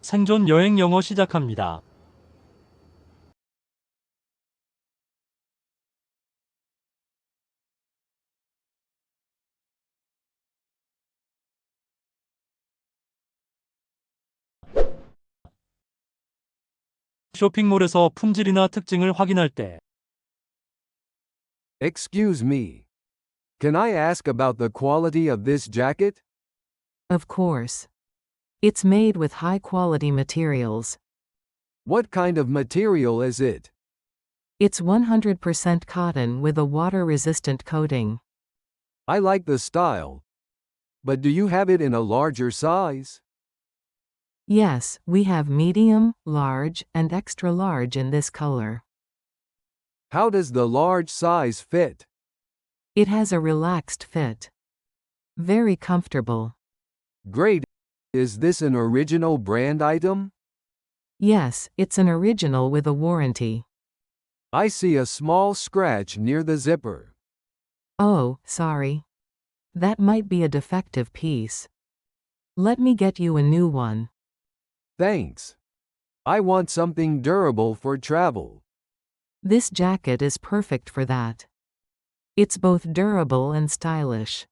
생존 여행 영어 시작합니다. 쇼핑몰에서 품질이나 특징을 확인할 때 Excuse me. Can I ask about the quality of this jacket? Of course. It's made with high-quality materials. What kind of material is it? It's 100% cotton with a water-resistant coating. I like the style. But do you have it in a larger size? Yes, we have medium, large, and extra large in this color. How does the large size fit? It has a relaxed fit. Very comfortable. Great. Is this an original brand item? Yes, it's an original with a warranty. I see a small scratch near the zipper. Oh, sorry. That might be a defective piece. Let me get you a new one. Thanks. I want something durable for travel. This jacket is perfect for that. It's both durable and stylish.